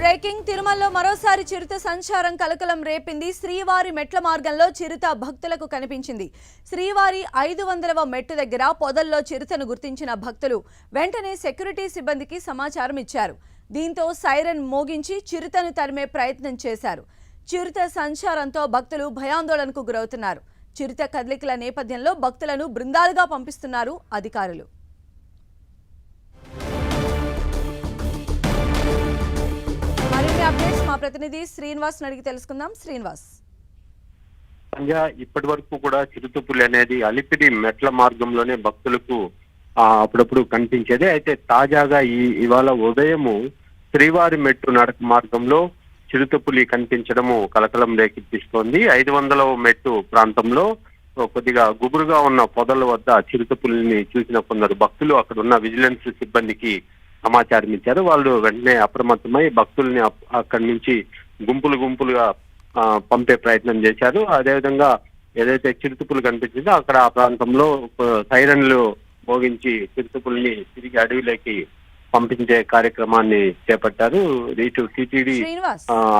Breaking తిరుమలలో మరోసారి చిరుత సంచారం కలకలం రేపింది. శ్రీవారి మెట్ల మార్గంలో చిరుత భక్తులకు కనిపించింది. శ్రీవారి 500వ మెట్టు దగ్గర పొదల్లో చిరుతను గుర్తించిన భక్తులు వెంటనే సెక్యూరిటీ సిబ్బందికి సమాచారం ఇచ్చారు. దీంతో సైరన్ మోగించి చిరుతను తరిమే ప్రయత్నం చేశారు. చిరుత సంచారంతో భక్తులు భయాందోళనకు గురవుతున్నారు. చిరుత కదలికల నేపథ్యంలో భక్తులను బృందాలుగా పంపిస్తున్నారు అధికారులు. అప్డేట్స్ మా ప్రతినిధి శ్రీనివాస్ అడిగి తెలుసుకుందాం. శ్రీనివాస్, ఇప్పటి వరకు కూడా చిరుతపులి అనేది అలిపిరి మెట్ల మార్గంలోనే భక్తులకు అప్పుడప్పుడు కనిపించేది. అయితే తాజాగా ఇవాళ ఉదయము శ్రీవారి మెట్టు నడక మార్గంలో చిరుతపులి కనిపించడము కలకలం రేకెత్తిస్తోంది. 500వ మెట్టు ప్రాంతంలో కొద్దిగా గుబురుగా ఉన్న పొదల వద్ద చిరుతపులిని చూసిన కొందరు భక్తులు అక్కడ ఉన్న విజిలెన్స్ సిబ్బందికి సమాచారం ఇచ్చారు. వాళ్ళు వెంటనే అప్రమత్తమై భక్తుల్ని అక్కడి నుంచి గుంపులుగా పంపే ప్రయత్నం చేశారు. అదేవిధంగా ఏదైతే చిరుతపులు కనిపించిందో అక్కడ ఆ ప్రాంతంలో సైరన్లు మోగించి చిరుతపుల్ని తిరిగి అడవిలోకి పంపించే కార్యక్రమాన్ని చేపట్టారు. ఇటు టీటీడీ,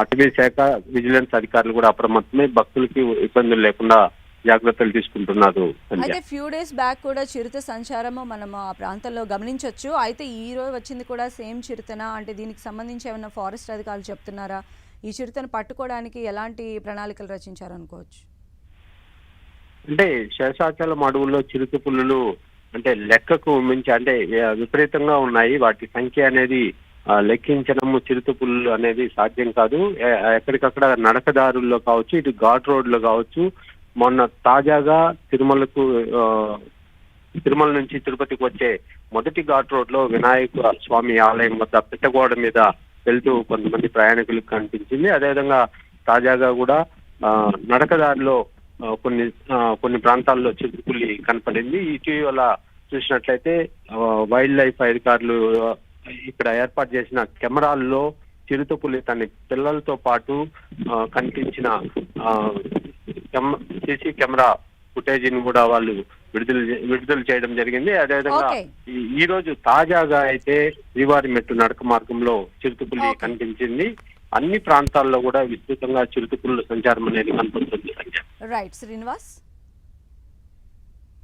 అటవీ శాఖ, విజిలెన్స్ అధికారులు కూడా అప్రమత్తమై భక్తులకి ఇబ్బందులు లేకుండా జాగ్రత్తలు తీసుకుంటున్నారు. అయితే ఫ్యూ డేస్ బ్యాక్ కూడా చిరుత సంచారము మనం ఆ ప్రాంతంలో గమనించవచ్చు. అయితే ఈ రోజు వచ్చింది కూడా సేమ్ చిరుతనా? అంటే దీనికి సంబంధించి ఏమైనా ఫారెస్ట్ అధికారులు చెప్తున్నారా? ఈ చిరుతను పట్టుకోవడానికి ఎలాంటి ప్రణాళికలు రచించారనుకోవచ్చు? అంటే శేషాచలం అడవుల్లో చిరుత పులులు అంటే లెక్కకు మించి అంటే విపరీతంగా ఉన్నాయి. వాటి సంఖ్య అనేది లెక్కించడము చిరుత పులులు అనేది సాధ్యం కాదు. ఎక్కడికక్కడ నడకదారుల్లో కావచ్చు, ఇటు ఘాట్ రోడ్లో కావచ్చు. మొన్న తాజాగా తిరుమల నుంచి తిరుపతికి వచ్చే మొదటి ఘాట్ రోడ్ లో వినాయక స్వామి ఆలయం వద్ద పిట్టగోడ మీద వెళ్తూ కొంతమంది ప్రయాణికులకు కనిపించింది. అదేవిధంగా తాజాగా కూడా నడకదారిలో కొన్ని ప్రాంతాల్లో చిరుతపులి కనపడింది. ఇటీవల చూసినట్లయితే వైల్డ్ లైఫ్ అధికారులు ఇక్కడ ఏర్పాటు చేసిన కెమెరాల్లో చిరుతపులి తన పిల్లలతో పాటు కనిపించిన సీసీ కెమెరా ఫుటేజ్ ని కూడా వాళ్ళు విడుదల చేయడం జరిగింది. అదేవిధంగా ఈ రోజు తాజాగా అయితే శ్రీవారి మెట్టు నడక మార్గంలో చిరుతపులి కనిపించింది. అన్ని ప్రాంతాల్లో కూడా విస్తృతంగా చిరుతపులుల సంచారం అనేది కనపడుతుంది. రైట్ శ్రీనివాస్.